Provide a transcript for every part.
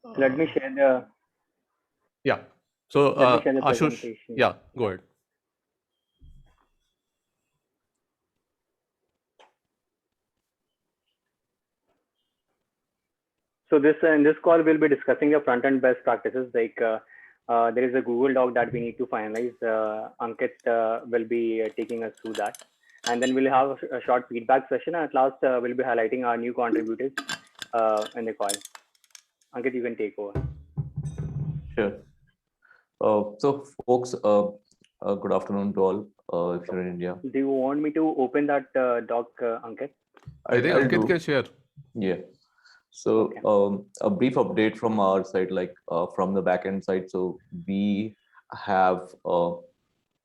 Let me share the Yeah. So Ashush, presentation. yeah, go ahead. So this in this call we'll be discussing the front end best practices. There is a Google Doc that we need to finalize. Ankit will be taking us through that, and then we'll have a short feedback session. And at last, we'll be highlighting our new contributors in the call. Ankit, you can take over. Sure. So, folks, good afternoon to all. If you're in India, Do you want me to open that doc, Ankit? I think I'll Ankit do. can share. Yeah. So, Okay. a brief update from our side, like from the backend side. So, we have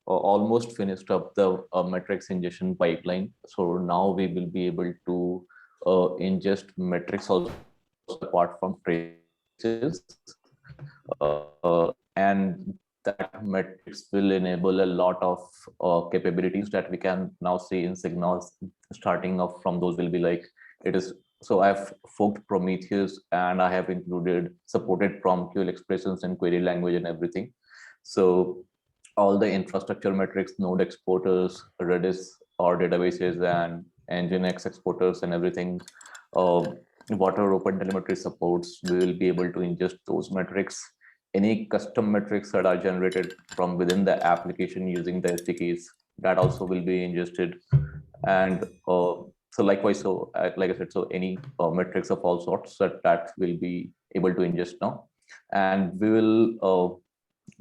almost finished up the metrics ingestion pipeline. So now we will be able to ingest metrics also apart from traces, and that metrics will enable a lot of capabilities that we can now see in Signals. Starting off from those will be like it is. So I've forked Prometheus and I have included supported PromQL expressions and query language and everything. So all the infrastructure metrics, node exporters, Redis or databases, and Nginx exporters and everything. Whatever OpenTelemetry supports, we will be able to ingest those metrics. Any custom metrics that are generated from within the application using the SDKs, that also will be ingested. And so likewise, so like I said, so any metrics of all sorts that will be able to ingest now. And we will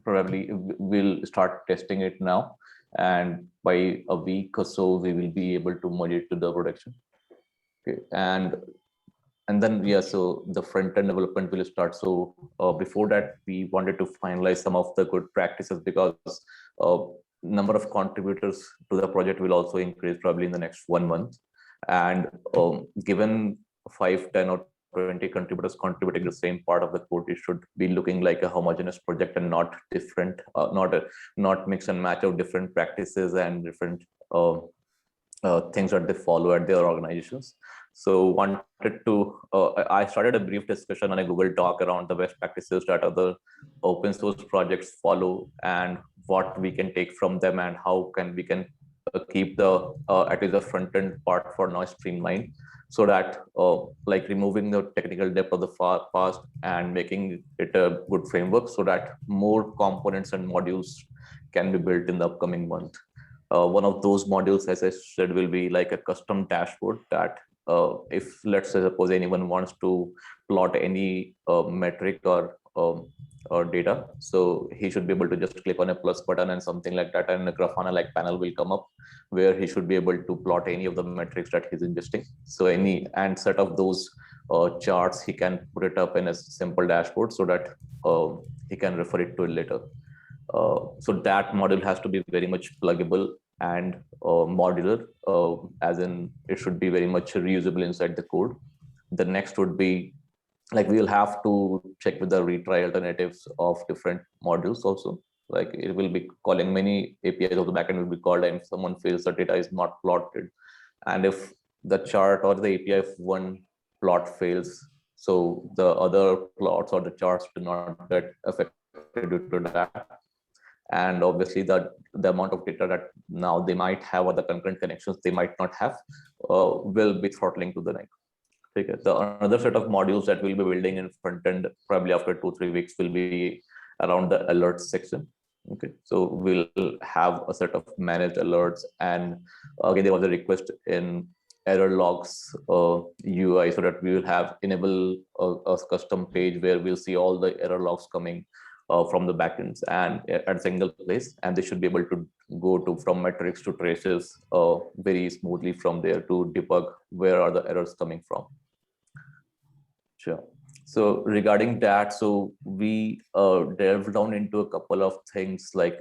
probably we'll start testing it now, and by a week or so we will be able to merge it to the production. Okay, and then yeah, so the front end development will start. So before that, we wanted to finalize some of the good practices, because uh, number of contributors to the project will also increase probably in the next 1 month. And given 5, 10, or 20 contributors contributing the same part of the code, it should be looking like a homogeneous project and not different, not mix and match of different practices and different things that they follow at their organizations. So wanted to, I started a brief discussion on a Google Doc around the best practices that other open source projects follow and what we can take from them, and how we can keep the at least the front end part for now streamlined, so that like removing the technical depth of the past and making it a good framework so that more components and modules can be built in the upcoming month. One of those modules, as I said, will be like a custom dashboard that if let's say suppose anyone wants to plot any metric or data, so he should be able to just click on a plus button and something like that, and a Grafana like panel will come up where he should be able to plot any of the metrics that he's ingesting. So any and set of those charts, he can put it up in a simple dashboard so that he can refer it to it later. So that module has to be very much pluggable and modular, as in it should be very much reusable inside the code. The next would be like we'll have to check with the retry alternatives of different modules also. Like it will be calling many APIs of the backend will be called, and if someone feels the data is not plotted, and if the chart or the API of one plot fails, so the other plots or the charts do not get affected due to that. And obviously the amount of data that now they might have, or the concurrent connections they might not have, will be throttling to the neck. Okay. The another set of modules that we'll be building in front end probably after 2-3 weeks will be around the alerts section. Okay, so we'll have a set of managed alerts, and again there was a request in error logs UI, so that we will have enable a custom page where we'll see all the error logs coming from the backends and at a single place, and they should be able to go to from metrics to traces very smoothly from there to debug where are the errors coming from. Sure. So regarding that, so we delved down into a couple of things, like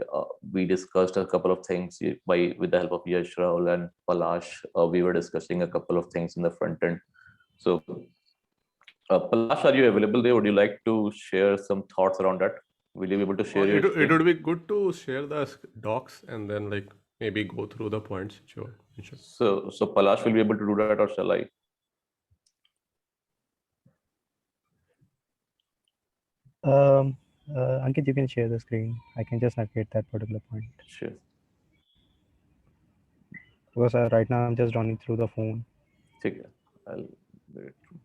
we discussed a couple of things with the help of Yash, Rahul, and Palash. We were discussing a couple of things in the front end. So Palash, are you available there? Would you like to share some thoughts around that? Will you be able to share your It would be good to share the docs and then like maybe go through the points. Sure. So Palash will be able to do that, or shall I? Ankit, you can share the screen. I can just navigate that particular point. Sure. Because right now I'm just running through the phone. Okay. I'll get it through.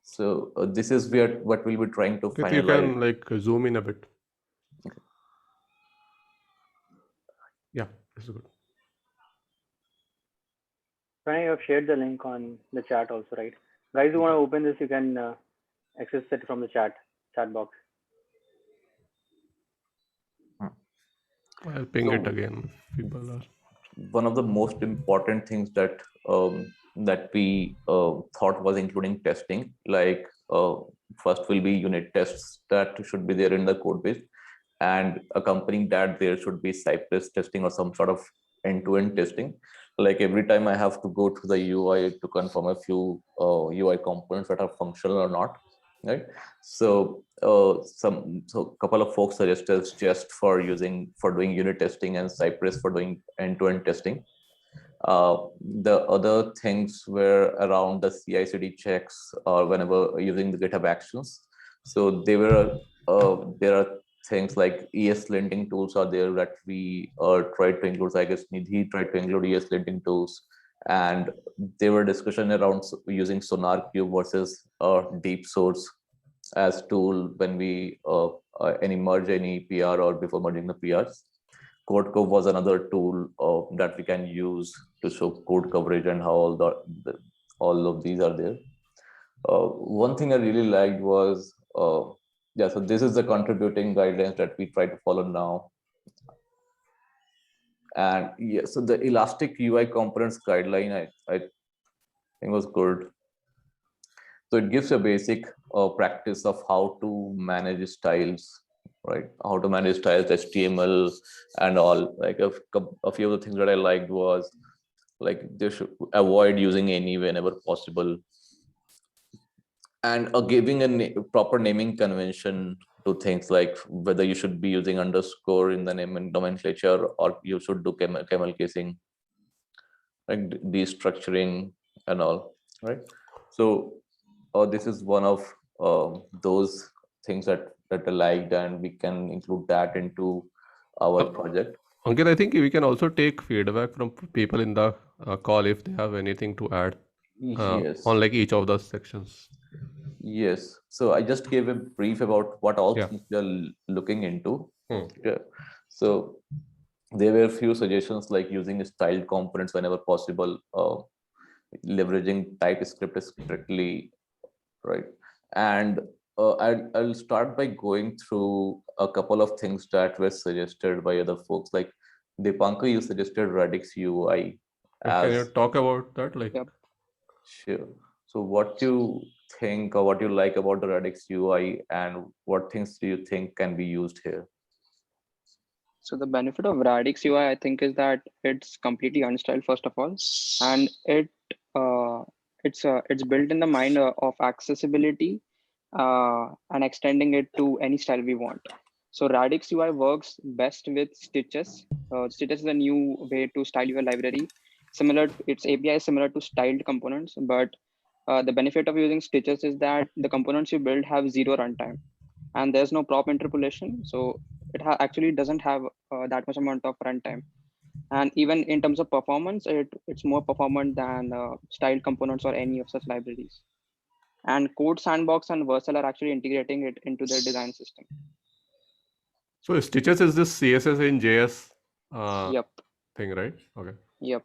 So this is what we'll be trying to Okay, you finalize. can like zoom in a bit. Okay. Yeah, this is good. Pranay, you have shared the link on the chat also, right? Guys who want to open this, you can access it from the chat box. I'll ping it again. People are. One of the most important things that that we thought was including testing, like first will be unit tests that should be there in the code base, and accompanying that there should be Cypress testing or some sort of end-to-end testing. Like every time I have to go to the UI to confirm a few UI components that are functional or not, right? So couple of folks suggested just for doing unit testing and Cypress for doing end-to-end testing. The other things were around the CI/CD checks or whenever using the GitHub Actions. So there are things like ESLinting tools are there that we tried to include. I guess Nidhi tried to include ESLinting tools, and there were discussion around using SonarQube versus Deep Source as tool when we merge any PR or before merging the PRs. CodeCove was another tool that we can use to show code coverage and how all of these are there. One thing I really liked was, so this is the contributing guidelines that we try to follow now. And yeah, so the Elastic UI components guideline, I think was good. So it gives a basic practice of how to manage styles, right? How to manage styles, HTML and all. Like a few of the things that I liked was like they should avoid using any whenever possible, and giving a proper naming convention to things like whether you should be using underscore in the name and nomenclature or you should do camel casing, like destructuring and all, right? So this is one of those things that I liked, and we can include that into our project. Ankit, I think we can also take feedback from people in the call if they have anything to add Yes. on like each of those sections. Yes. So I just gave a brief about what all things we are looking into. Yeah. So there were a few suggestions like using styled components whenever possible, leveraging TypeScript strictly, right? And I'll start by going through a couple of things that were suggested by other folks. Like Dipankar, you suggested Radix UI. Can you talk about that? Like, Sure. So what you think or what you like about the Radix UI, and what things do you think can be used here? So the benefit of Radix UI, I think, is that it's completely unstyled, first of all, and it's built in the mind of accessibility and extending it to any style we want. So Radix UI works best with Stitches. Stitches is a new way to style your library. Its API is similar to styled components, but the benefit of using Stitches is that the components you build have zero runtime, and there's no prop interpolation. So it actually doesn't have that much amount of runtime. And even in terms of performance, it's more performant than styled components or any of such libraries. And Code Sandbox and Vercel are actually integrating it into their design system. So Stitches is this CSS in JS Yep. thing, right? Okay. Yep.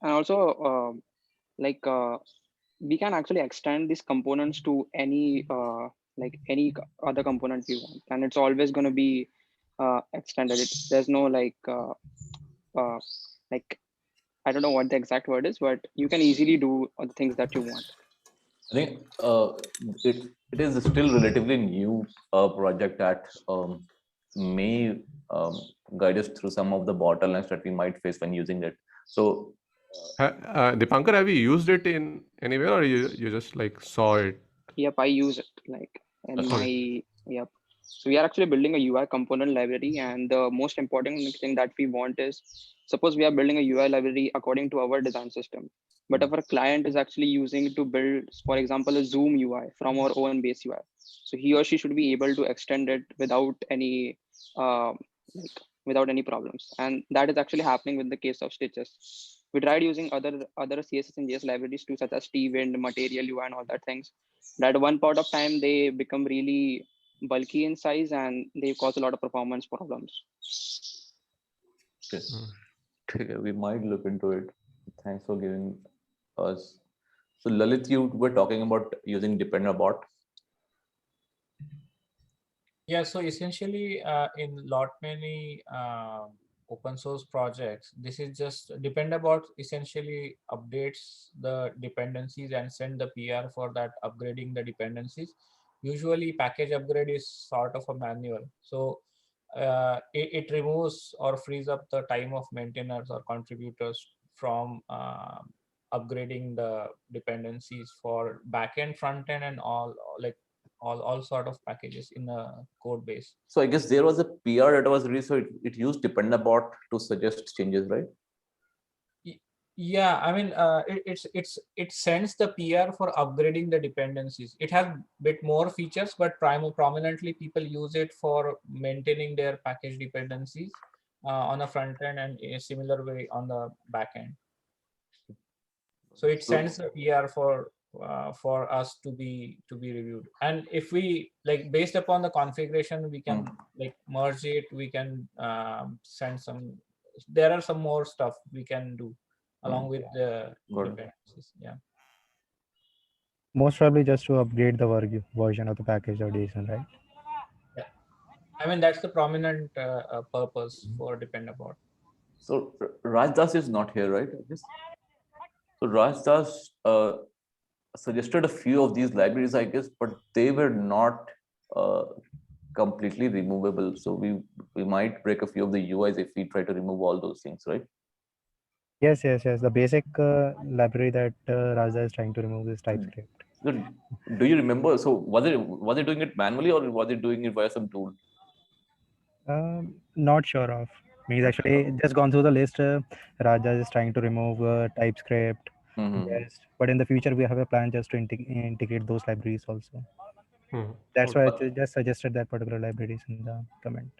And also, we can actually extend these components to any other component we want, and it's always going to be extended. There's no I don't know what the exact word is, but you can easily do all the things that you want. I think it is still relatively new project that may guide us through some of the bottlenecks that we might face when using it. So Dipankar, have you used it in anywhere, or you just like saw it? Yep, I use it Yep. So we are actually building a UI component library, and the most important thing that we want is, suppose we are building a UI library according to our design system. But if our client is actually using it to build, for example, a Zoom UI from our own base UI, so he or she should be able to extend it without any like without any problems. And that is actually happening with the case of Stitches. We tried using other CSS and JS libraries too, such as Twind, Material UI, and all that things. But at one point of time, they become really bulky in size and they cause a lot of performance problems. Okay. Okay, we might look into it. Thanks for giving us. So Lalit, you were talking about using Dependabot. Yeah, so essentially in lot many open source projects, this is just Dependabot essentially updates the dependencies and send the PR for that upgrading the dependencies. Usually package upgrade is sort of a manual. So it removes or frees up the time of maintainers or contributors from upgrading the dependencies for backend, front end, and all sort of packages in a code base. So I guess there was a PR that was released, so it used Dependabot to suggest changes, right? Yeah, I mean, it sends the PR for upgrading the dependencies. It has bit more features, but prominently people use it for maintaining their package dependencies on the front end and in a similar way on the back end. So it sends the PR for us to be reviewed. And if we like based upon the configuration, we can like merge it. We can send some. There are some more stuff we can do along with the dependencies. Yeah. Most probably just to upgrade the version of the package.json, right? Yeah. I mean, that's the prominent purpose for Dependabot. So Rajdas is not here, right? I guess. So Rajdas suggested a few of these libraries, I guess, but they were not completely removable. So we might break a few of the UIs if we try to remove all those things, right? Yes. The basic library that Raja is trying to remove is TypeScript. So do you remember? So was it doing it manually or was it doing it via some tool? Not sure of. Means actually just gone through the list. Raja is trying to remove TypeScript. Yes, but in the future we have a plan just to integrate those libraries also. That's why I just suggested that particular libraries in the comment.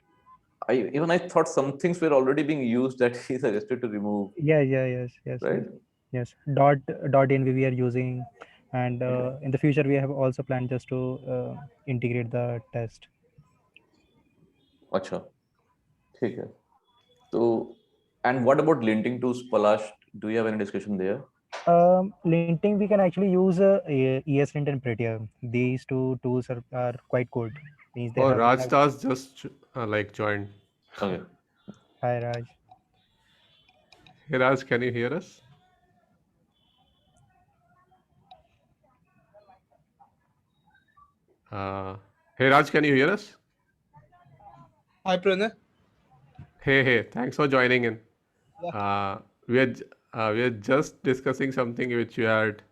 I thought some things were already being used that he suggested to remove. Yes. Right. Yes. .env we are using, and in the future we have also planned just to integrate the test. Acha. Okay. So, and what about linting to Spalash? Do you have any discussion there? Linting we can actually use ESLint and Prettier. These two tools are quite good. Means they have Rajdas just like joined. Okay. Hi Raj. Hey Raj, can you hear us? Hey Raj, can you hear us? Hi Pranay. Hey, thanks for joining in. We are just discussing something which you had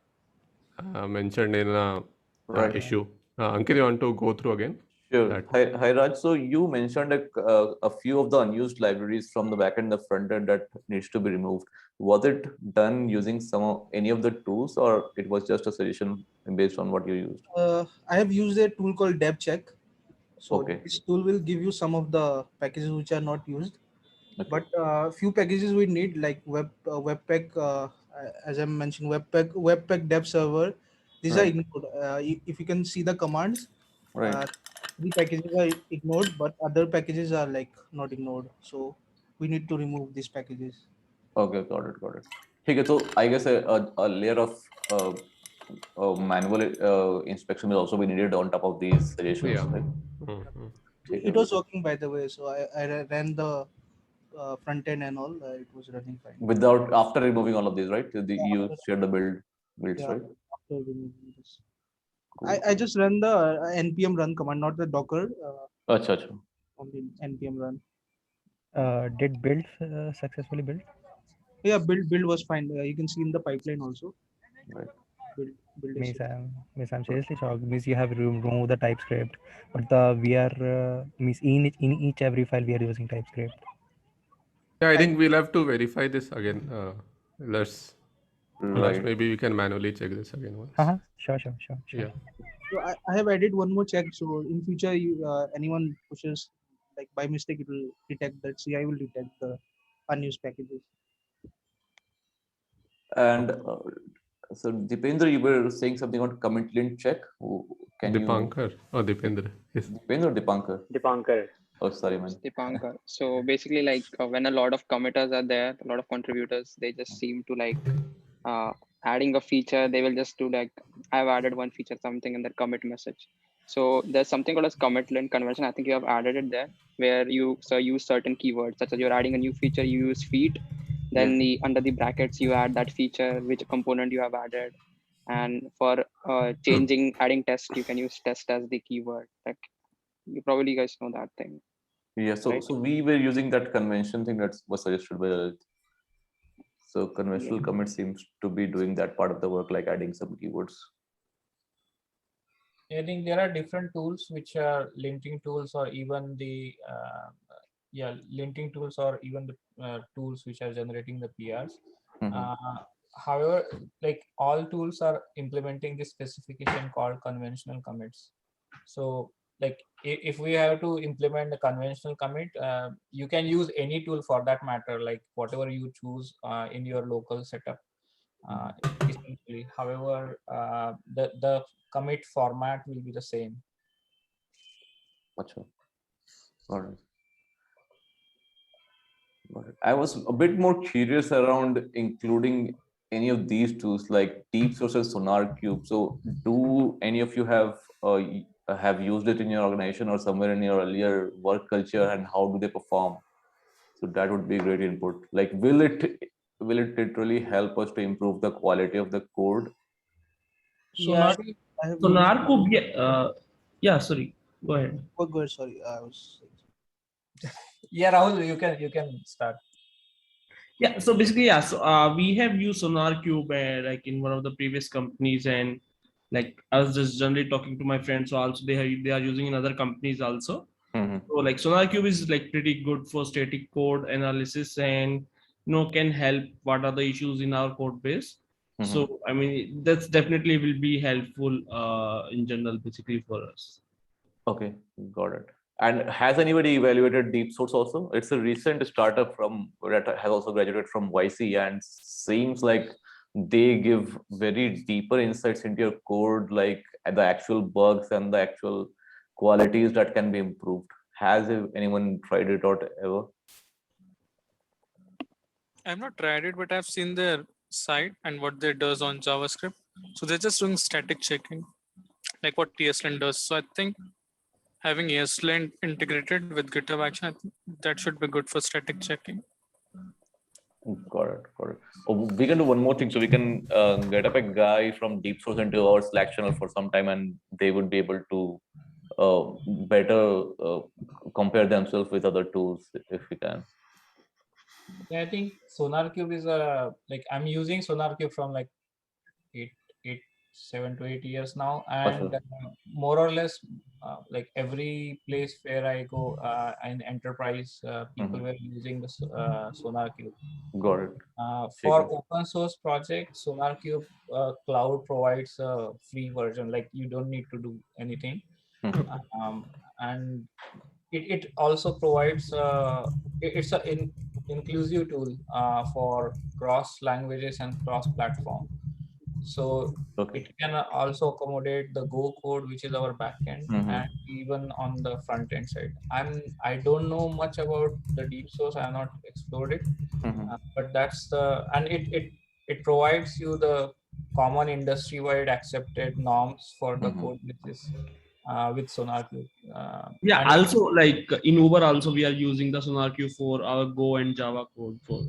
mentioned in a issue. Ankit, you want to go through again? Sure. Hi Raj. So you mentioned a few of the unused libraries from the backend and the front end that needs to be removed. Was it done using any of the tools, or it was just a suggestion based on what you used? I have used a tool called DevCheck. So Okay. this tool will give you some of the packages which are not used, Okay. but few packages we need like Webpack, as I mentioned, Webpack Dev Server. These are ignored. If you can see the commands, three packages are ignored, but other packages are like not ignored. So we need to remove these packages. Okay, got it. Okay, so I guess a layer of manual inspection will also be needed on top of these suggestions. Yeah. Right? It was working, by the way, so I ran the front end and all. It was running fine. Without after removing all of these, right? You shared the builds, yeah, right? After removing this. Cool. I just run the npm run command, not the Docker. Achha. Only npm run. Did build successfully build? Yeah, build was fine. You can see in the pipeline also. Right. Build I'm seriously shocked. Means you have removed the TypeScript, but we are means in each every file we are using TypeScript. Yeah, I think we'll have to verify this again. Let's Right. Maybe we can manually check this again once. Sure. Yeah. So I have added one more check. So in future, anyone pushes like by mistake, it will detect that CI will detect the unused packages. And so Dipendra, you were saying something on commit lint check. Can Dipankar or Dipendra? Yes. Dipendra or Dipankar? Dipankar. Oh, sorry, man. Dipankar. So basically, like when a lot of committers are there, a lot of contributors, they just seem to like adding a feature. They will just do like, I've added one feature, something in the commit message. So there's something called as commit lint convention. I think you have added it there, where you use certain keywords, such as you're adding a new feature, you use feat. Then under the brackets, you add that feature, which component you have added. And for adding test, you can use test as the keyword. Like you probably guys know that thing. Yeah, so right? so we were using that convention thing that was suggested by Lalit. So conventional commit seems to be doing that part of the work, like adding some keywords. I think there are different tools which are linting tools, or even the linting tools, or even the tools which are generating the PRs. However, like all tools are implementing this specification called conventional commits. So like if we have to implement the conventional commit, you can use any tool for that matter, like whatever you choose in your local setup. Essentially, however, the commit format will be the same. Achha. Got it. I was a bit more curious around including any of these tools like DeepSource and SonarQube. So do any of you have used it in your organization or somewhere in your earlier work culture, and how do they perform? So that would be great input. Like, will it literally help us to improve the quality of the code? SonarQube, yeah, sorry, go ahead. Oh, good. Sorry, I was. Yeah, Rahul, you can start. Yeah, so basically, yeah, so we have used SonarQube like in one of the previous companies, and like I was just generally talking to my friends, so also they are using in other companies also. So like SonarQube is like pretty good for static code analysis, and can help what are the issues in our code base. So I mean that's definitely will be helpful in general, basically for us. Okay, got it. And has anybody evaluated DeepSource also? It's a recent startup that has also graduated from YC, and seems like they give very deeper insights into your code, like the actual bugs and the actual qualities that can be improved. Has anyone tried it out ever? I've not tried it, but I've seen their site and what they does on JavaScript. So they're just doing static checking, like what ESLint does. So I think having ESLint integrated with GitHub Action, I think that should be good for static checking. Got it. Oh, we can do one more thing. So we can get up a guy from DeepSource into our Slack channel for some time, and they would be able to better compare themselves with other tools if we can. Yeah, I think SonarQube is like I'm using SonarQube from like 7 to 8 years now, and more or less like every place where I go in enterprise, people were using the SonarQube. Got it. For open source projects, SonarQube Cloud provides a free version, like you don't need to do anything. And it also provides it's an inclusive tool for cross languages and cross platform. So it can also accommodate the Go code, which is our backend, and even on the front end side. I don't know much about the DeepSource. I have not explored it, but that's and it provides you the common industry-wide accepted norms for the code basis with SonarQube. Yeah, also like in Uber also we are using the SonarQube for our Go and Java code for.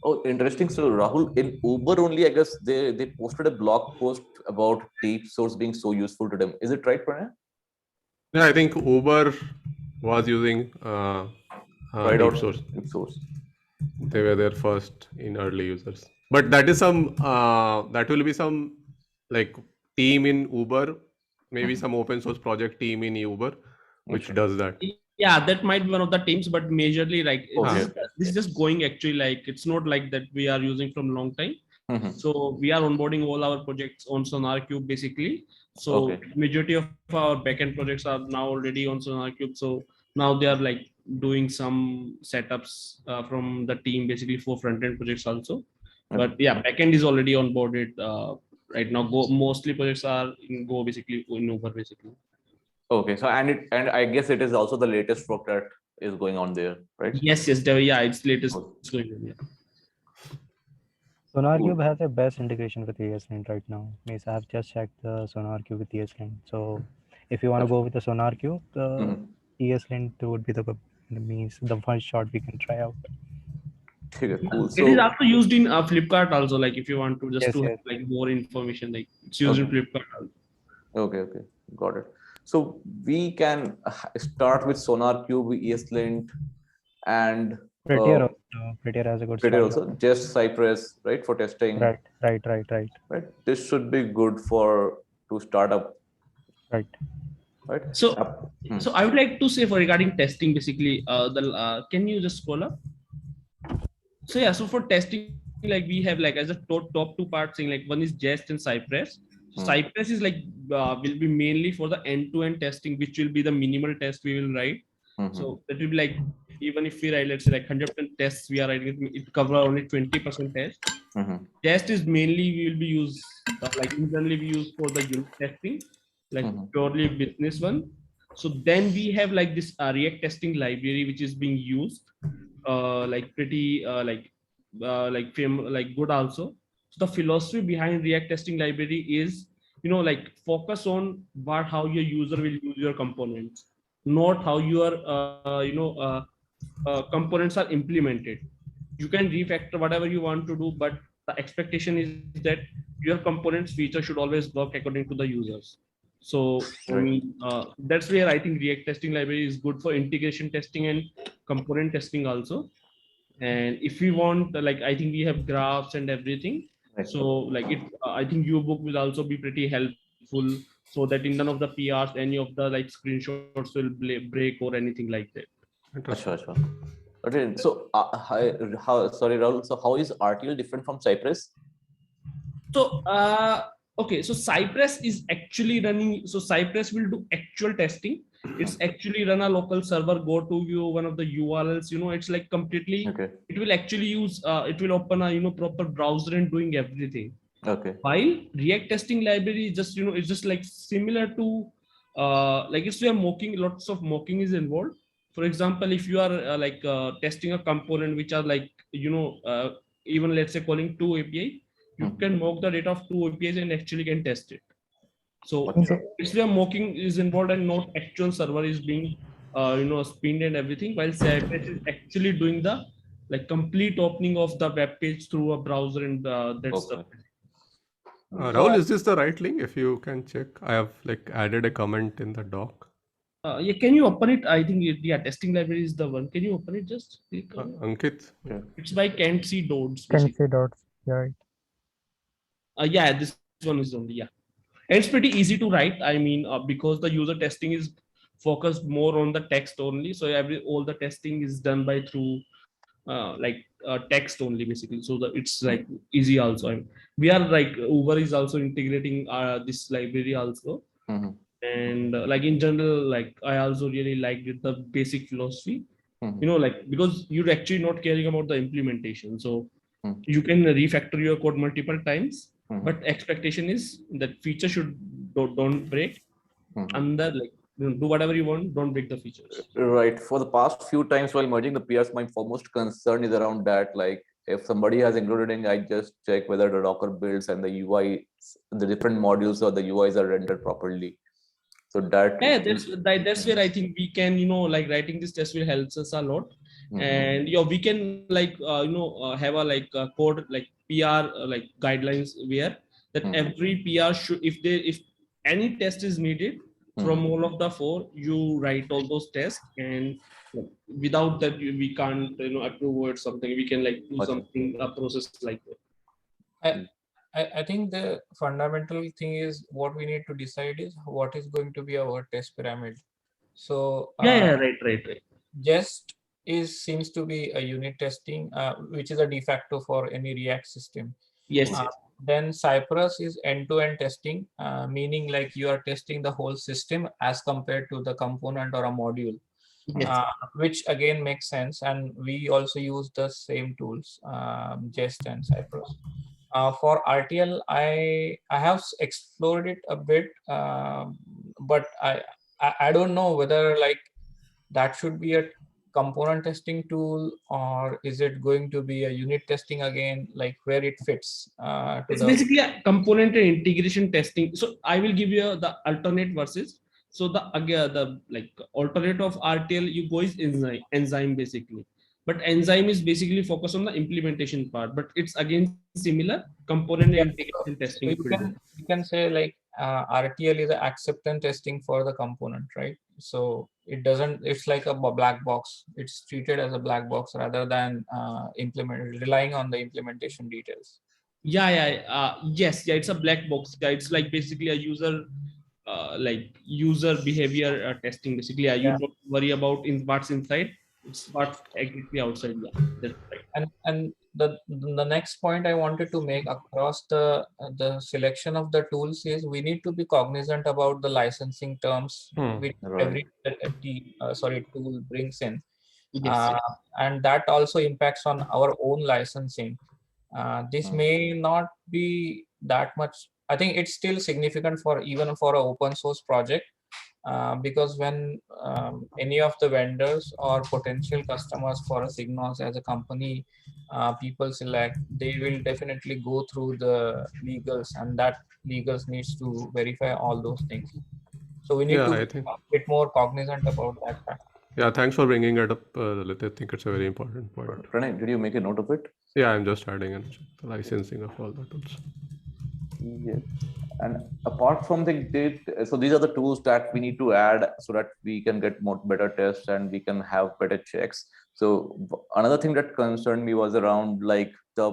Oh, interesting. So Rahul, in Uber only, I guess they posted a blog post about DeepSource being so useful to them. Is it right, Pranay? Yeah, I think Uber was using DeepSource. They were there first in early users. But that is some that will be some like team in Uber, maybe some open source project team in Uber, which does that. Yeah, that might be one of the teams, but majorly like this is just going actually, like it's not like that we are using from long time. So we are onboarding all our projects on SonarQube basically. So majority of our backend projects are now already on SonarQube. So now they are like doing some setups from the team basically for front-end projects also. But yeah, backend is already onboarded right now. Mostly projects are in Go basically, in Uber basically. Okay, so and I guess it is also the latest fork that is going on there, right? Yes, yeah, it's latest. It's going on, yeah. SonarQube has the best integration with ESLint right now. Means I have just checked the SonarQube with ESLint. So if you want to go with the SonarQube, the ESLint would be the first shot we can try out. Cool. It is also used in Flipkart also. Like if you want to just have like more information, like it's used in Flipkart also. Okay, got it. So we can start with SonarQube, ESLint, and Prettier has a good Prettier also. Just Cypress, right, for testing. Right. This should be good to start up. Right. So I would like to say for regarding testing, basically, can you just scroll up? So yeah, so for testing, like we have like as a top two parts thing, like one is Jest and Cypress. So Cypress is like will be mainly for the end-to-end testing, which will be the minimal test we will write. So that will be like, even if we write, let's say like 100% tests we are writing, it cover only 20% test. Jest is mainly we will be used like internally we use for the unit testing, like purely business one. So then we have like this React testing library which is being used like pretty like good also. So the philosophy behind React testing library is, like focus on how your user will use your components, not how your components are implemented. You can refactor whatever you want to do, but the expectation is that your components feature should always work according to the users. So I mean, that's where I think React testing library is good for integration testing and component testing also. And if we want, like, I think we have graphs and everything. So like I think U-Book will also be pretty helpful, so that in none of the PRs, any of the like screenshots will break or anything like that. Sure. Okay, so sorry, Rahul. So how is RTL different from Cypress? So okay, so Cypress is actually running. So Cypress will do actual testing. It's actually run a local server, go to one of the URLs. It's like completely. It will actually use. It will open a proper browser and doing everything. Okay. While React testing library is just it's just like similar to like if you are mocking, lots of mocking is involved. For example, if you are testing a component which are like even let's say calling two API, you can mock the data of two APIs and actually can test it. So it's where mocking is involved and not actual server is being spinned and everything, while Cypress is actually doing the like complete opening of the web page through a browser and that's the. Rahul, is this the right link? If you can check, I have like added a comment in the doc. Yeah, can you open it? I think testing library is the one. Can you open it just? Ankit? Yeah. It's by Can't See Dots. Can't See Dots, right. Yeah, this one is only, yeah. And it's pretty easy to write. I mean, because the user testing is focused more on the text only. So all the testing is done by through text only basically. So it's like easy also. I mean, we are like Uber is also integrating this library also. And like in general, like I also really liked the basic philosophy, like because you're actually not caring about the implementation. So you can refactor your code multiple times, but expectation is that feature should don't break, and like do whatever you want, don't break the features. Right. For the past few times while merging the PRs, my foremost concern is around that. Like if somebody has included in, I just check whether the Docker builds and the UI, the different modules or the UIs are rendered properly. So that's where I think we can, like writing this test will help us a lot. And we can like have a code like PR like guidelines where that every PR should, if any test is needed from all of the four, you write all those tests, and without that we can't approve or something. We can like do something, a process like that. I think the fundamental thing is what we need to decide is what is going to be our test pyramid. So right. Jest seems to be a unit testing, which is a de facto for any React system. Yes. Then Cypress is end-to-end testing, meaning like you are testing the whole system as compared to the component or a module, which again makes sense. And we also use the same tools, Jest and Cypress. For RTL, I have explored it a bit, but I don't know whether like that should be a component testing tool, or is it going to be a unit testing again, like where it fits it's basically a component and integration testing. So I will give you the alternate versus. So the like alternate of RTL you go is enzyme basically, but enzyme is basically focused on the implementation part, but it's again similar component and integration testing. So you can say like RTL is an acceptance testing for the component, right? So it's like a black box. It's treated as a black box rather than relying on the implementation details. Yes, it's a black box. It's like basically a user user behavior testing. Basically, you don't worry about what's inside. It's what's exactly outside. Yeah, that's right. And the next point I wanted to make across the selection of the tools is we need to be cognizant about the licensing terms which every tool brings in. And that also impacts on our own licensing. This may not be that much. I think it's still significant even for an open source project, because when any of the vendors or potential customers for Signos as a company, people select, they will definitely go through the legals, and that legals needs to verify all those things. So we need to be a bit more cognizant about that fact. Yeah, thanks for bringing it up, Lalit. I think it's a very important point. Pranay, did you make a note of it? Yeah, I'm just adding in the licensing of all the tools. Yes. And apart from so these are the tools that we need to add so that we can get better tests and we can have better checks. So another thing that concerned me was around like the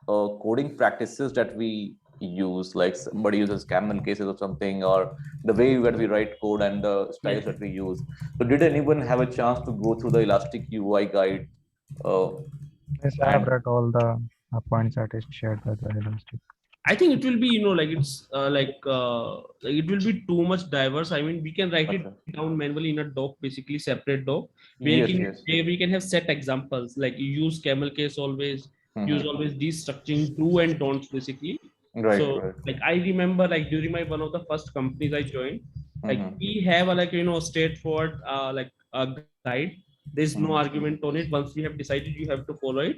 coding practices that we use, like somebody uses camel cases or something, or the way that we write code and the styles that we use. So did anyone have a chance to go through the Elastic UI guide? Yes, I have read all the points that is shared by the Elastic. I think it will be, it's it will be too much diverse. I mean, we can write it down manually in a doc, basically separate doc. We can have set examples, like you use camel case always, use always these structuring do and don'ts basically. Like I remember, like during one of the first companies I joined, like we have a straightforward like a guide. There's no argument on it. Once we have decided, you have to follow it,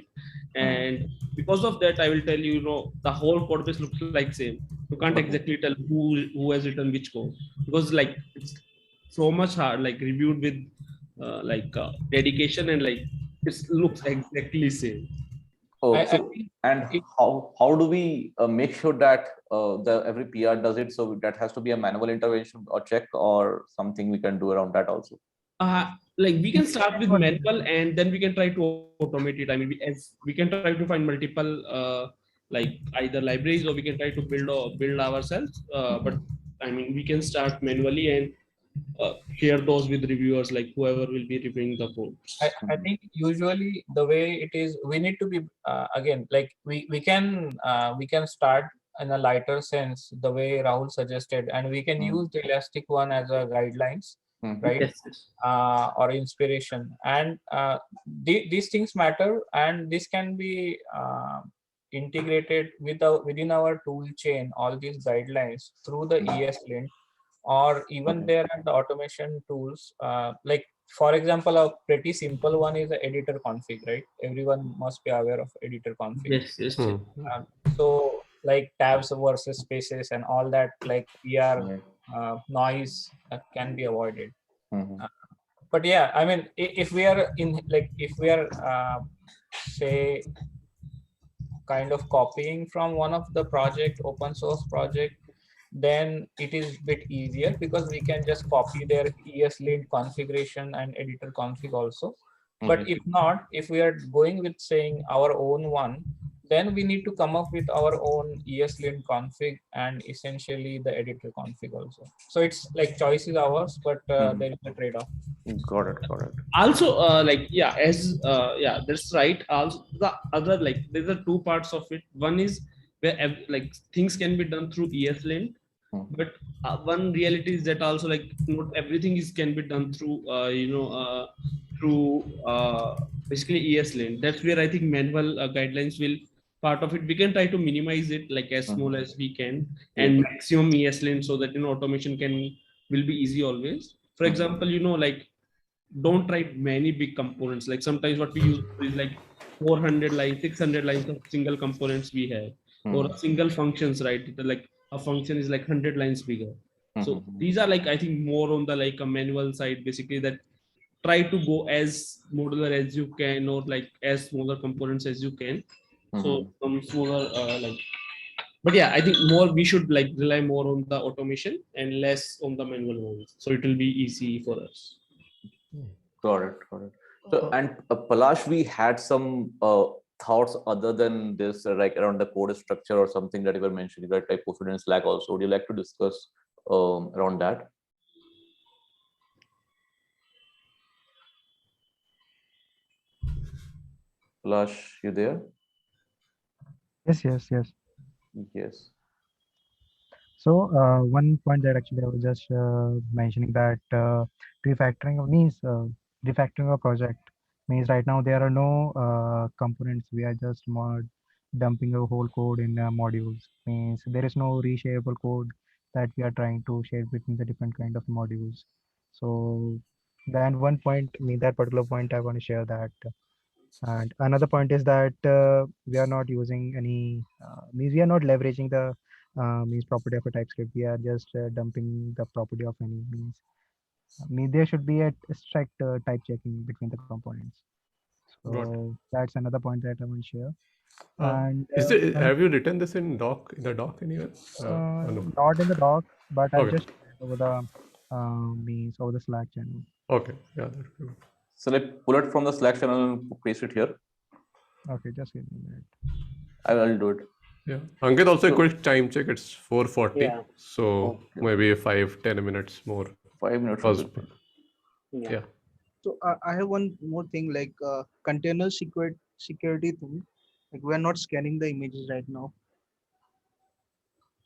and because of that, I will tell you, the whole code base looks like same. You can't exactly tell who has written which code, because like it's so much hard, like reviewed with dedication, and like it looks exactly same. How do we make sure that every PR does it? So that has to be a manual intervention or check, or something we can do around that also. Like we can start with manual and then we can try to automate it. I mean, we can try to find multiple like either libraries, or we can try to build ourselves. But I mean, we can start manually and share those with reviewers, like whoever will be reviewing the code. I think usually the way it is, we need to be again, like we can start in a lighter sense, the way Rahul suggested, and we can use the Elastic one as a guidelines. Right? Or inspiration, and these things matter, and this can be integrated within our tool chain, all these guidelines through the ESLint, or even there are the automation tools. Like for example, a pretty simple one is the editor config, right? Everyone must be aware of editor config. Yes. So like tabs versus spaces and all that, like PR noise can be avoided. But yeah, I mean, if we are say kind of copying from one of the open source project, then it is a bit easier, because we can just copy their ESLint configuration and editor config also. But if not, if we are going with saying our own one, then we need to come up with our own ESLint config and essentially the editor config also. So it's like choice is ours, but there is a trade-off. Got it. Also, that's right. Also, the other, like, there's two parts of it. One is where like things can be done through ESLint, but one reality is that also like not everything can be done through basically ESLint. That's where I think manual guidelines will part of it. We can try to minimize it like as small as we can and maximum ESLint so that automation will be easy always. For example, like don't write many big components. Like sometimes what we use is like 400 lines, 600 lines of single components we have, or a single functions, right? Like a function is like 100 lines bigger. So these are like, I think more on the like a manual side, basically, that try to go as modular as you can, or like as smaller components as you can. So some smaller but yeah, I think we should like rely more on the automation and less on the manual ones. So it will be easy for us. Got it. So, and Palash, we had some thoughts other than this, like around the code structure or something that you were mentioning, that I posted in Slack also. Would you like to discuss around that? Palash, you there? Yes. So one point that actually I was just mentioning, that refactoring means refactoring a project means right now there are no components. We are just dumping a whole code in modules. Means there is no reshareable code that we are trying to share between the different kind of modules. So then one point, that particular point I want to share that. And another point is that we are not using any we are not leveraging the property of a TypeScript. We are just dumping the property of any there should be a strict type checking between the components. So that's another point that I want to share. And have you written this in the doc anywhere? No? Not in the doc, but I've just over the over the Slack channel. Okay, yeah. So like pull it from the Slack channel and paste it here. Okay, just give me a minute. I'll do it. Yeah, Ankit, also a quick time check. It's 4:40. Yeah. So maybe 5-10 minutes more. 5 minutes. Yeah. So I have one more thing, like container security thing. Like we're not scanning the images right now.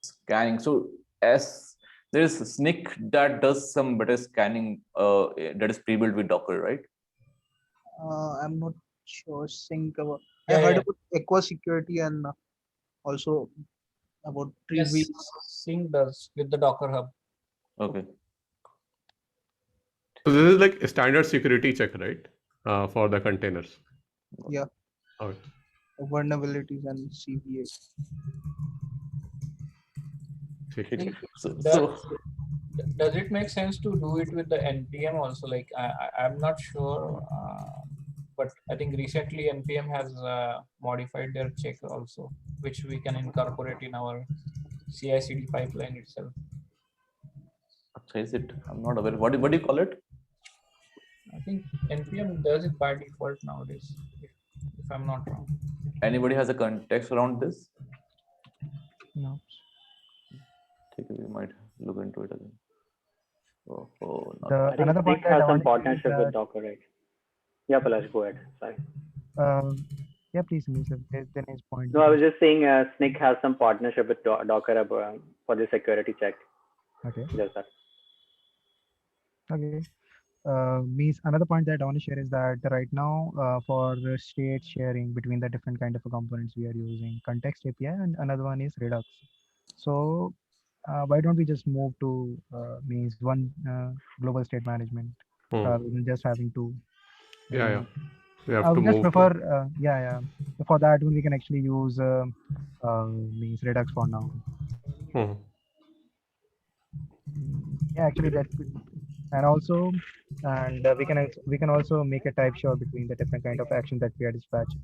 Scanning. So as there is Snyk that does some better scanning that is pre-built with Docker, right? I'm not sure. I heard about Aqua Security and also about Treeviews. Sync does with the Docker Hub. Okay. So this is like a standard security check, right? For the containers. Yeah. Okay. Vulnerabilities and CVA. Does it make sense to do it with the NPM also? Like I'm not sure, but I think recently NPM has modified their check also, which we can incorporate in our CI/CD pipeline itself. Is it? I'm not aware. What do you call it? I think NPM does it by default nowadays, if I'm not wrong. Anybody has a context around this? No. We might look into it again. Another point has some partnership with Docker, right? Yeah, Palash, go ahead. Sorry. Yeah, please, then his point. No, I was just saying Snyk has some partnership with Docker for the security check. Okay. Just that. Okay. Another point that I want to share is that right now for state sharing between the different kind of components, we are using Context API and another one is Redux. So why don't we just move to one global state management rather than just having two? Yeah. We have I to would just move. prefer, for that one we can actually use Redux for now. Yeah, actually that's good. And also, we can also make a type show between the different kind of action that we are dispatching.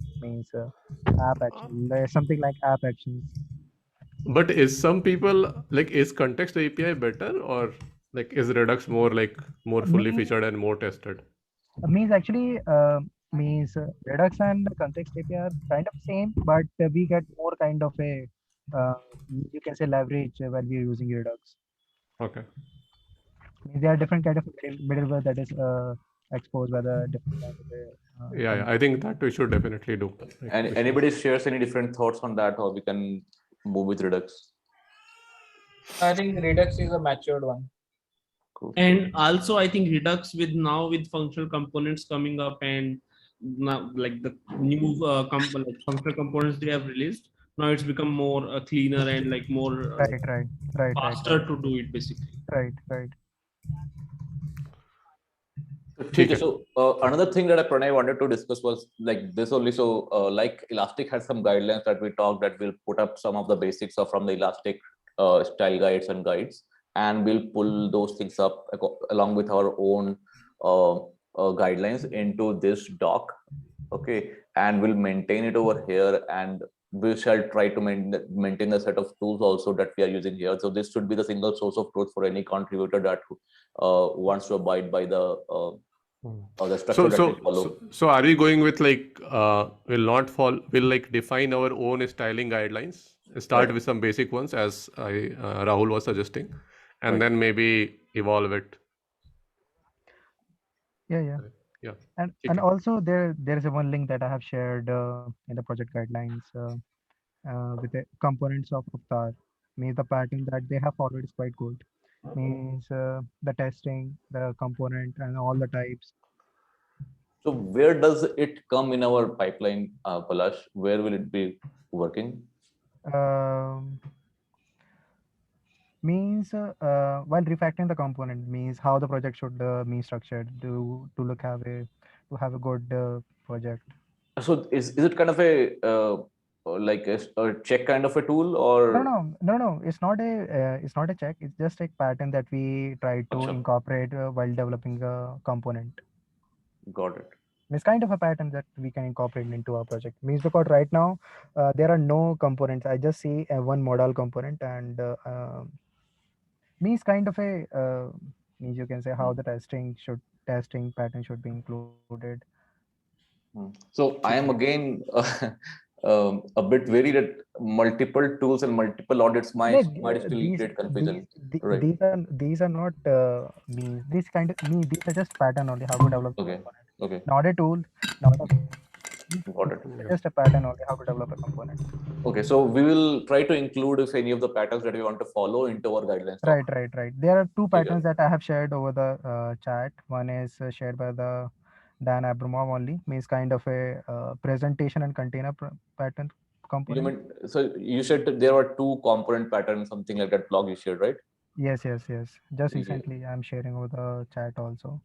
App action, something like app actions. But is Context API better, or like is Redux more fully featured and more tested? Actually Redux and Context API are kind of same, but we get more kind of a you can say leverage when we are using Redux. Okay. There are different kind of middleware that is exposed by the different kind of I think that we should definitely do. And anybody shares any different thoughts on that, or we can move with Redux? I think Redux is a matured one. Cool. And also, I think Redux with functional components coming up, and now like the new functional components they have released, now it's become more cleaner and like more Right. faster to do it basically. Right. Okay, so another thing that Pranay wanted to discuss was like this only. So like Elastic has some guidelines that we talked that we'll put up some of the basics from the Elastic style guides and guides, and we'll pull those things up along with our own guidelines into this doc. Okay, and we'll maintain it over here, and we shall try to maintain a set of tools also that we are using here. So this should be the single source of truth for any contributor that wants to abide by the structure that we follow. So are we going with like we'll like define our own styling guidelines, start with some basic ones as Rahul was suggesting, and then maybe evolve it. Yeah. And also there is a one link that I have shared in the project guidelines with the components of Avatar. Means the pattern that they have followed is quite good. Means the testing, the component, and all the types. So where does it come in our pipeline, Palash? Where will it be working? Means while refactoring the component, means how the project should be structured to have a good project. So is it kind of a like a check kind of a tool, or no, it's not a check. It's just a pattern that we try to incorporate while developing a component. Got it. It's kind of a pattern that we can incorporate into our project. Means because right now there are no components. I just see one modal component, and means kind of a means you can say how the testing pattern should be included. So I am again a bit wary that multiple tools and multiple audits might still create confusion. These are not means these are just pattern only how to develop. Okay. Not a tool, not a Got it. Just a pattern only how to develop a component. Okay, so we will try to include if any of the patterns that we want to follow into our guidelines. Right. There are two patterns that I have shared over the chat. One is shared by the Dan Abramov only, means kind of a presentation and container pattern component. So you said that there were two component patterns, something like that blog you shared, right? Yes. Just recently I'm sharing over the chat also.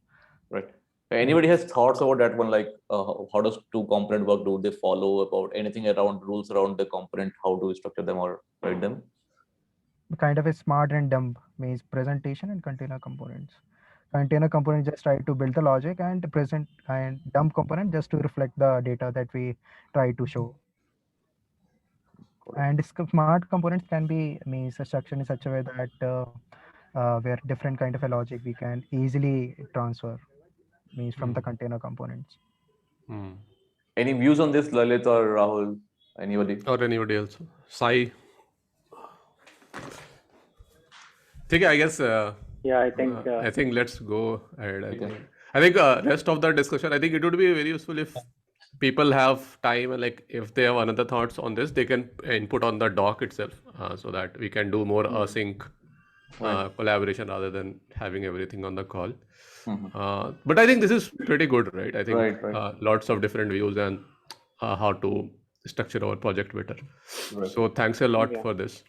Right. Anybody has thoughts about that one, like how does two component work? Do they follow about anything around rules around the component? How do we structure them or write them? Kind of a smart and dump means presentation and container components. Container component just try to build the logic, and present and dump component just to reflect the data that we try to show. And smart components can be means structured in such a way that where different kind of a logic we can easily transfer. Means from the container components. Any views on this, Lalit or Rahul? Anybody? Or anybody else? Sai? Okay, I guess. Yeah, I think. I think let's go ahead. I think rest of the discussion, I think it would be very useful if people have time, and like if they have another thoughts on this, they can input on the doc itself, so that we can do more async collaboration rather than having everything on the call. But I think this is pretty good, right? I think lots of different views and how to structure our project better. So thanks a lot for this.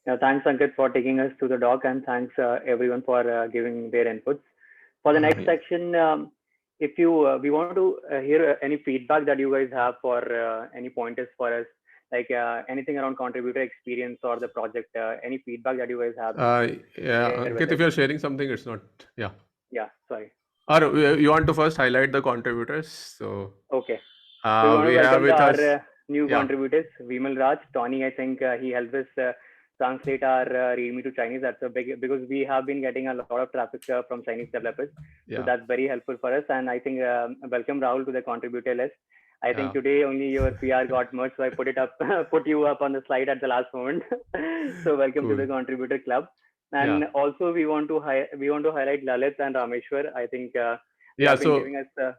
Yeah, thanks Ankit for taking us to the doc, and thanks everyone for giving their inputs. For the next section, if we want to hear any feedback that you guys have for any pointers for us, like anything around contributor experience or the project, any feedback that you guys have. Ankit, if you're sharing something, it's not. Yeah, sorry. Or you want to first highlight the contributors? So okay. So we have with us new contributors, Vimal Raj, Tony. I think he helped us translate our README to Chinese. That's a big, because we have been getting a lot of traffic from Chinese developers. So that's very helpful for us. And I think welcome Rahul to the contributor list. I think today only your PR got merged, so I put you up on the slide at the last moment. So welcome to the contributor club. And also we want to highlight Lalit and Rameshwar. I think so giving us so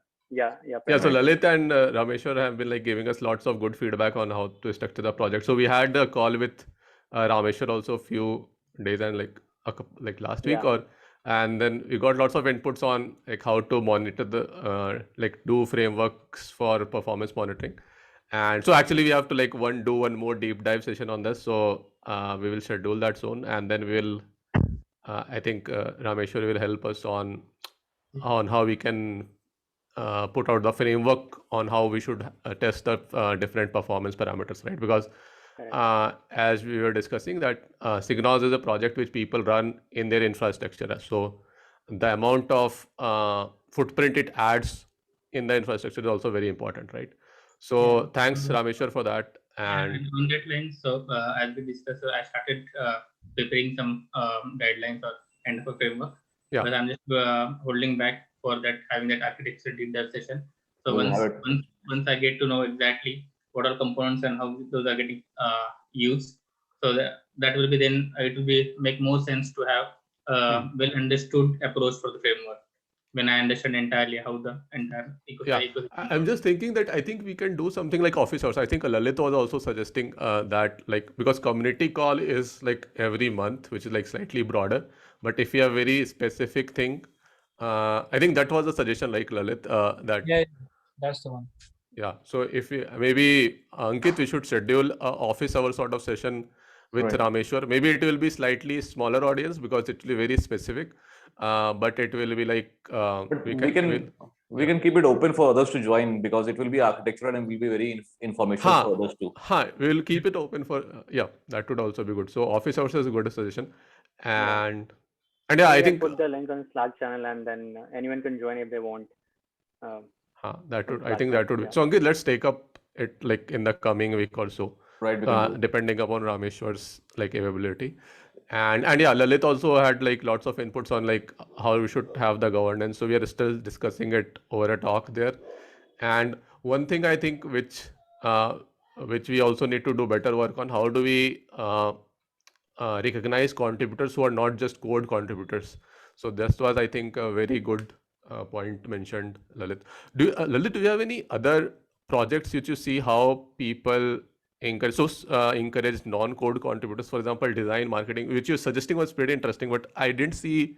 Lalit and Rameshwar have been like giving us lots of good feedback on how to structure the project. So we had a call with Rameshwar also a few days and like like last week, Yeah. or and then we got lots of inputs on like how to monitor the like do frameworks for performance monitoring. And so actually we have to like do one more deep dive session on this. So we will schedule that soon, and then we'll I think Rameshwar will help us on how we can put out the framework on how we should test the different performance parameters, right? Because as we were discussing that Signals is a project which people run in their infrastructure. So the amount of footprint it adds in the infrastructure is also very important, right? So thanks Rameshwar for that. And on that line, so as we discussed, so I started preparing some guidelines or kind of a framework. Yeah. But I'm just holding back for that, having that architecture deep dive session. So We'll once I get to know exactly what are components and how those are getting used, so that will be then it will be make more sense to have well understood approach for the framework when I understand entirely how the entire ecosystem. I'm just thinking that I think we can do something like office hours. I think Lalit was also suggesting that, like, because community call is like every month, which is like slightly broader. But if you have very specific thing, I think that was a suggestion, like Lalit, that Yeah, that's the one. Yeah. So if we, maybe Ankit, we should schedule a office hour sort of session with Rameshwar. Maybe it will be slightly smaller audience because it will be very specific. But it will be like we can keep it open for others to join because it will be architectural and will be very informational for others too. We will keep it open for that would also be good. So office hours is a good suggestion, and yeah, I think put the link on Slack channel and then anyone can join if they want. That would, I think that would be. So Ankit, let's take up it like in the coming week or so, right? Depending upon Rameshwar's like availability, and yeah, Lalit also had like lots of inputs on like how we should have the governance. So we are still discussing it over a talk there. And one thing I think which we also need to do better work on, how do we recognize contributors who are not just code contributors. So this was, I think, a very good point mentioned, Lalit. Lalit, do you have any other projects which you see how people encourage non-code contributors, for example, design, marketing, which you're suggesting was pretty interesting, but I didn't see,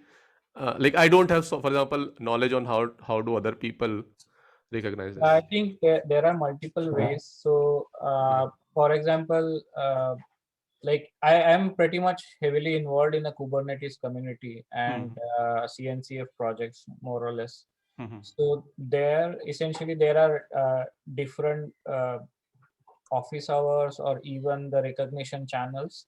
like I don't have, so for example, knowledge on how do other people recognize this? I think there are multiple ways. So, for example, like I am pretty much heavily involved in the Kubernetes community and CNCF projects, more or less. So there are different office hours or even the recognition channels,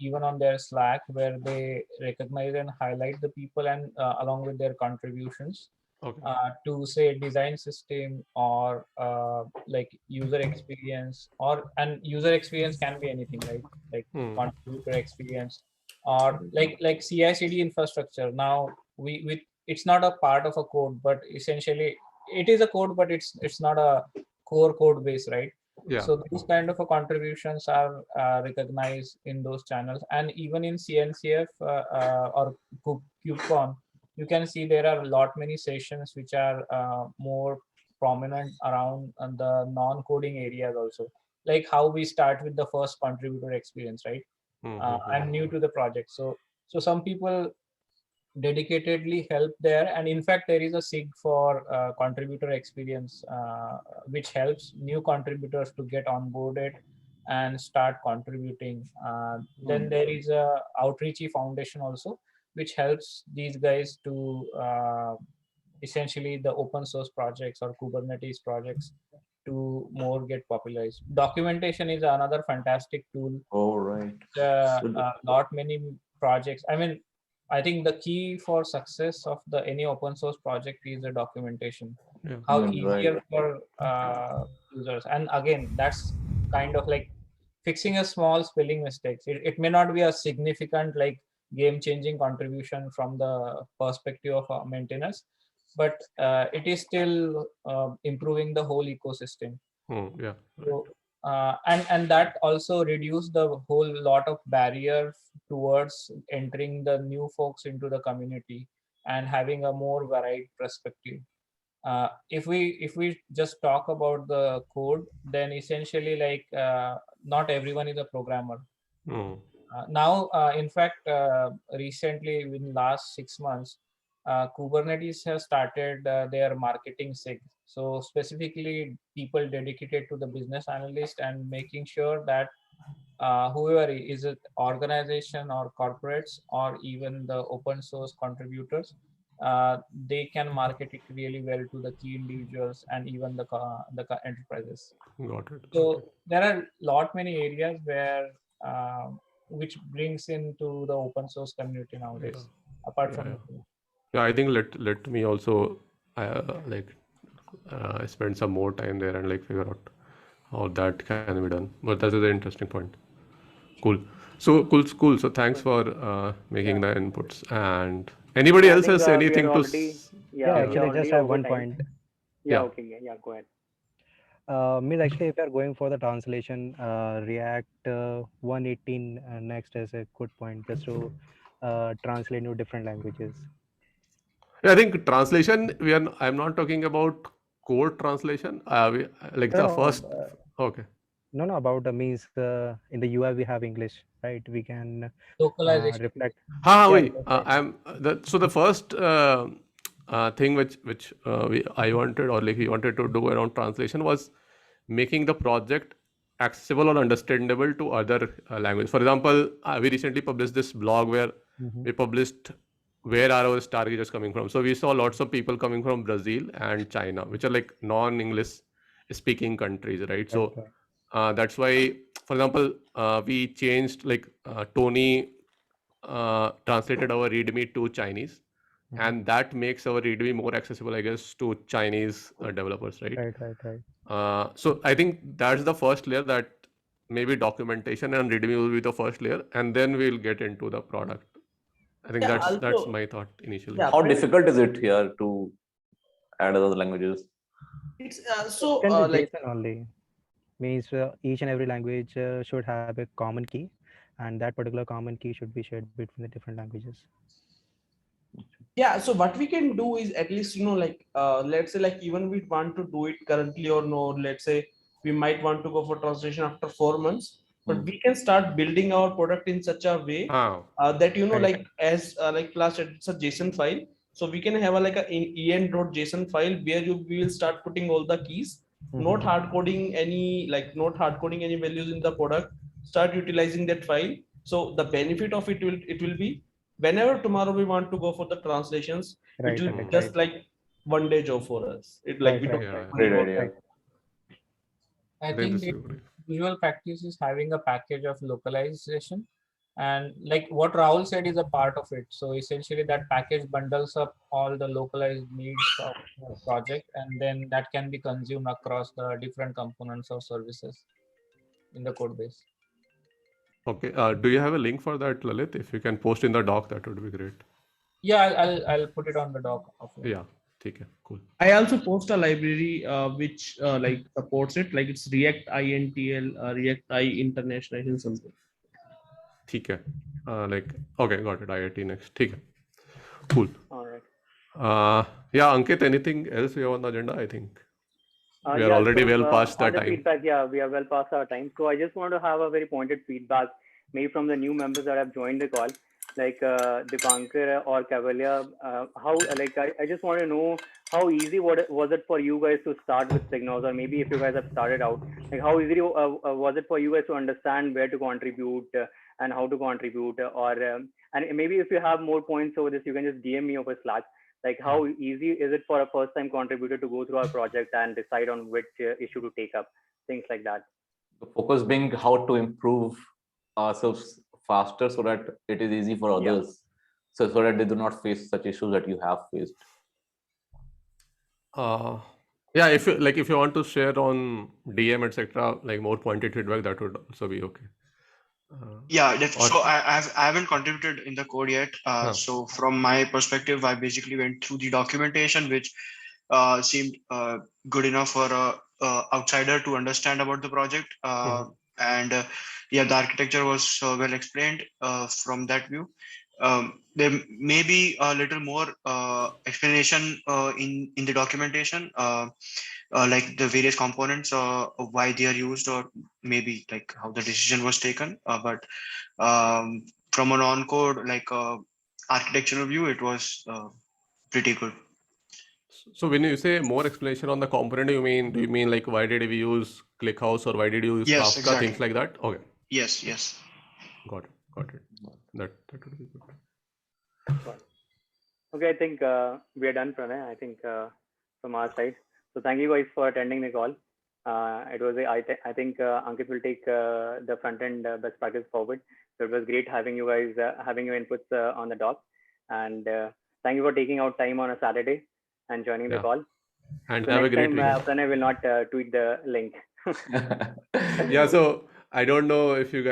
even on their Slack, where they recognize and highlight the people and along with their contributions. To say design system or like user experience, and user experience can be anything, right? Like contributor experience or like CI/CD infrastructure. Now we it's not a part of a code, but essentially it is a code, but it's not a core code base, right? So these kind of contributions are recognized in those channels, and even in CNCF or KubeCon, you can see there are many sessions which are more prominent around the non-coding areas also, like how we start with the first contributor experience, right? I'm new to the project, so some people dedicatedly help there, and in fact there is a SIG for contributor experience which helps new contributors to get onboarded and start contributing. Then there is a Outreachy Foundation also, which helps these guys to essentially the open source projects or Kubernetes projects to more get popularized. Documentation is another fantastic tool. Not many projects. I mean, I think the key for success of any open source project is the documentation. How easier for users. And again, that's kind of like fixing a small spelling mistakes. It may not be a significant like game-changing contribution from the perspective of maintainers, but it is still improving the whole ecosystem. So, and that also reduced the whole lot of barrier towards entering the new folks into the community and having a more varied perspective. If we just talk about the code, then essentially like not everyone is a programmer. Now, in fact, recently in last 6 months, Kubernetes has started their marketing sig. So specifically people dedicated to the business analyst and making sure that whoever is it, organization or corporates or even the open source contributors, they can market it really well to the key individuals and even the enterprises. Got it. So there are lot many areas where which brings into the open source community nowadays. Apart from yeah, I think let me also spend some more time there and like figure out how that can be done. But that is an interesting point. Cool. So cool. So thanks for making the inputs. And anybody else has anything to? Actually, I just have one point. Okay. Yeah, go ahead. Means actually, if you are going for the translation, React 118 next is a good point just to translate into different languages. Yeah, I think translation. I'm not talking about code translation. First. Okay. No, about the means in the UI we have English, right? We can localization. reflect. So the first thing which I wanted or like we wanted to do around translation was making the project accessible or understandable to other languages. For example, we recently published this blog where we published where are our targets coming from. So we saw lots of people coming from Brazil and China, which are like non-English speaking countries, right? So that's why, for example, we changed Tony translated our README to Chinese, and that makes our README more accessible, I guess, to Chinese developers, right? Right. So I think that's the first layer, that maybe documentation and README will be the first layer, and then we'll get into the product. I think that's my thought initially. Yeah, how difficult is it here to add other languages? It's JSON only. Means each and every language should have a common key, and that particular common key should be shared between the different languages. Yeah, so what we can do is at least, let's say even we want to do it currently or no, let's say we might want to go for translation after 4 months, but we can start building our product in such a way that, as Class said, it's a JSON file. So we can have an en.json file where we will start putting all the keys, not hard coding any values in the product, start utilizing that file. So the benefit of it will be, whenever tomorrow we want to go for the translations, it will be just like one day job for us. Great idea. I think the usual practice is having a package of localization, and like what Rahul said is a part of it. So essentially that package bundles up all the localized needs of the project, and then that can be consumed across the different components or services in the code base. Okay. Do you have a link for that, Lalit? If you can post in the doc, that would be great. Yeah, I'll put it on the doc. Yeah. Okay. Cool. I also post a library which supports it, like it's React INTL, React I International something. Okay, got it. IIT next. Cool. All right. Yeah, Ankit, anything else we have on the agenda? I think we are already well past that time. Feedback, we are well past our time. So I just want to have a very pointed feedback, maybe from the new members that have joined the call, like Dipankar or Cavalier. I just want to know how easy was it for you guys to start with Signos, or maybe if you guys have started out, like how easy was it for you guys to understand where to contribute and how to contribute, or and maybe if you have more points over this, you can just DM me over Slack. Like how easy is it for a first-time contributor to go through our project and decide on which issue to take up, things like that? The focus being how to improve ourselves faster so that it is easy for others, so that they do not face such issues that you have faced. Yeah, if you want to share on DM etc., like more pointed feedback, that would also be okay. So I haven't contributed in the code yet. So from my perspective, I basically went through the documentation, which seemed good enough for a outsider to understand about the project. And yeah, the architecture was well explained from that view. There may be a little more explanation in the documentation, like the various components, of why they are used, or maybe like how the decision was taken. But from a non-code like architectural view, it was pretty good. So when you say more explanation on the component, do you mean like why did we use ClickHouse, or why did you use Yes, Kafka, exactly. things like that? Okay. Yes. Got it. That would be good. Okay, I think we are done, Pranay. I think from our side. So thank you guys for attending the call. It was I think Ankit will take the front end best practice forward. So it was great having you guys having your inputs on the doc, and thank you for taking out time on a Saturday and joining the call. And so have a next great time weekend. Pranay will not tweet the link. Yeah, so I don't know if you guys